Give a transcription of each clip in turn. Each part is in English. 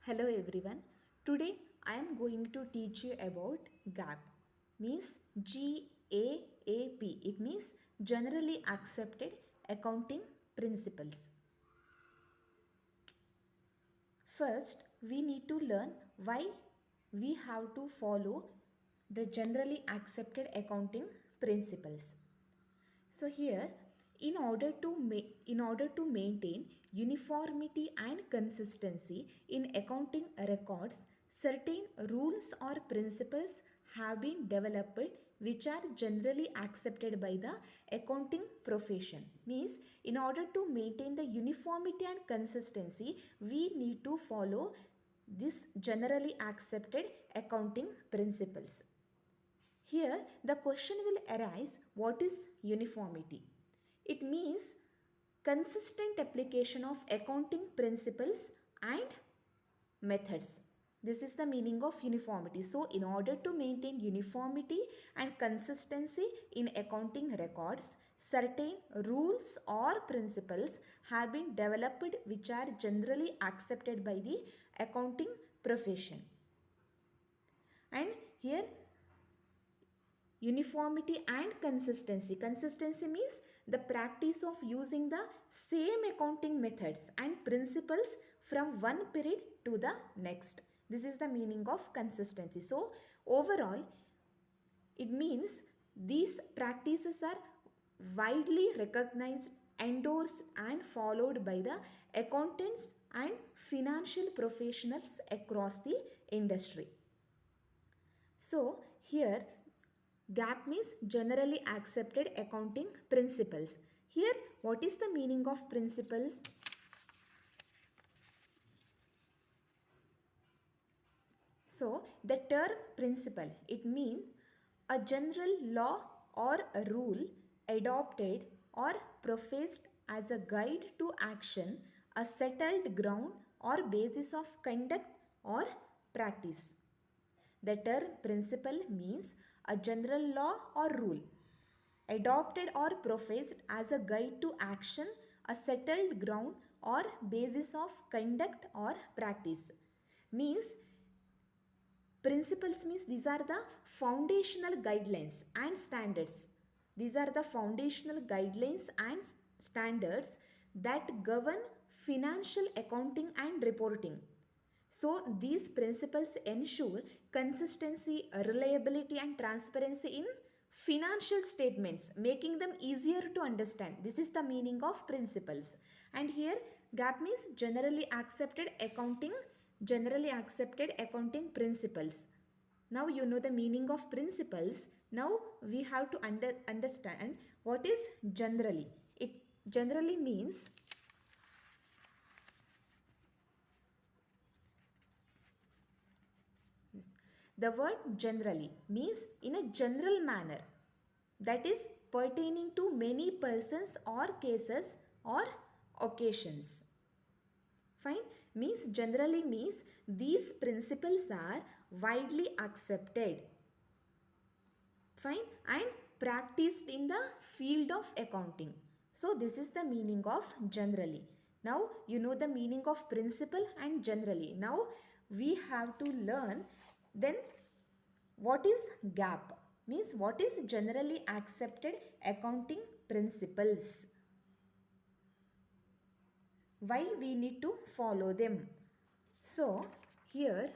Hello everyone. Today I am going to teach you about GAP. Means GAAP. It means Generally Accepted Accounting Principles. First, we need to learn why we have to follow the generally accepted accounting principles. So here, in order to maintain uniformity and consistency in accounting records, certain rules or principles have been developed which are generally accepted by the accounting profession. Means, in order to maintain the uniformity and consistency, we need to follow this generally accepted accounting principles. Here, the question will arise, what is uniformity? It means consistent application of accounting principles and methods. This is the meaning of uniformity. So, in order to maintain uniformity and consistency in accounting records, certain rules or principles have been developed which are generally accepted by the accounting profession. And here uniformity and consistency. Consistency means the practice of using the same accounting methods and principles from one period to the next. This is the meaning of consistency. So, overall, it means these practices are widely recognized, endorsed, and followed by the accountants and financial professionals across the industry. So, here GAAP means generally accepted accounting principles. Here, what is the meaning of principles? So, the term principle, it means a general law or a rule adopted or professed as a guide to action, a settled ground or basis of conduct or practice. The term principle means a general law or rule adopted or professed as a guide to action, a settled ground or basis of conduct or practice. Means principles means these are the foundational guidelines and standards. These are the foundational guidelines and standards that govern financial accounting and reporting. So these principles ensure consistency, reliability and transparency in financial statements, making them easier to understand. This is the meaning of principles. And here GAAP means generally accepted accounting principles. Now you know the meaning of principles. Now we have to understand what is generally. It generally means this. The word generally means in a general manner, that is pertaining to many persons or cases or occasions. Fine. Means generally means these principles are widely accepted. Fine. And practiced in the field of accounting. So this is the meaning of generally. Now you know the meaning of principle and generally. Now we have to learn then what is GAAP. Means what is generally accepted accounting principles. Why we need to follow them. So here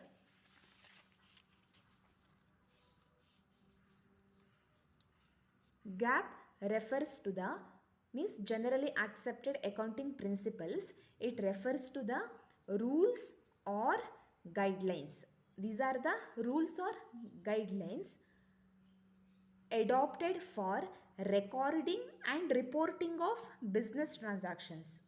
GAAP refers to the means generally accepted accounting principles. It refers to the rules or guidelines. These are the rules or guidelines adopted for recording and reporting of business transactions.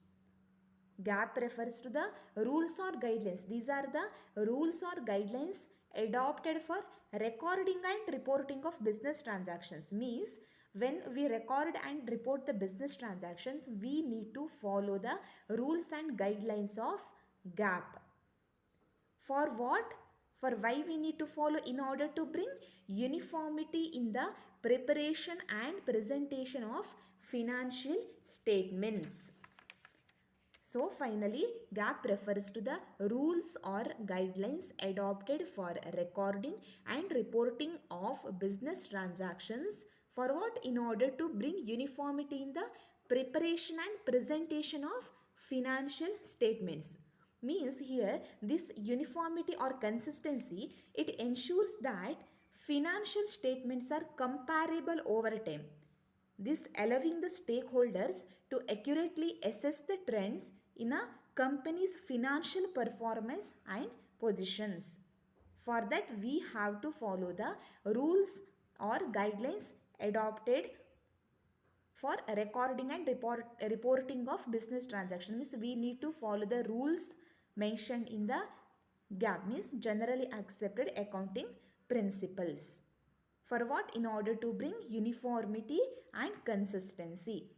GAAP refers to the rules or guidelines. These are the rules or guidelines adopted for recording and reporting of business transactions. Means when we record and report the business transactions, we need to follow the rules and guidelines of GAAP. For what? For why we need to follow? In order to bring uniformity in the preparation and presentation of financial statements. So finally, GAP refers to the rules or guidelines adopted for recording and reporting of business transactions for what? In order to bring uniformity in the preparation and presentation of financial statements. Means here this uniformity or consistency, it ensures that financial statements are comparable over time, this allowing the stakeholders to accurately assess the trends in a company's financial performance and positions. For that, we have to follow the rules or guidelines adopted for recording and reporting of business transactions. We need to follow the rules mentioned in the GAP, means generally accepted accounting principles. For what? In order to bring uniformity and consistency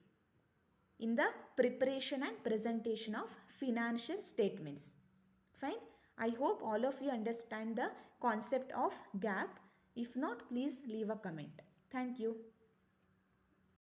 in the preparation and presentation of financial statements. Fine. I hope all of you understand the concept of GAP. If not, please leave a comment. Thank you.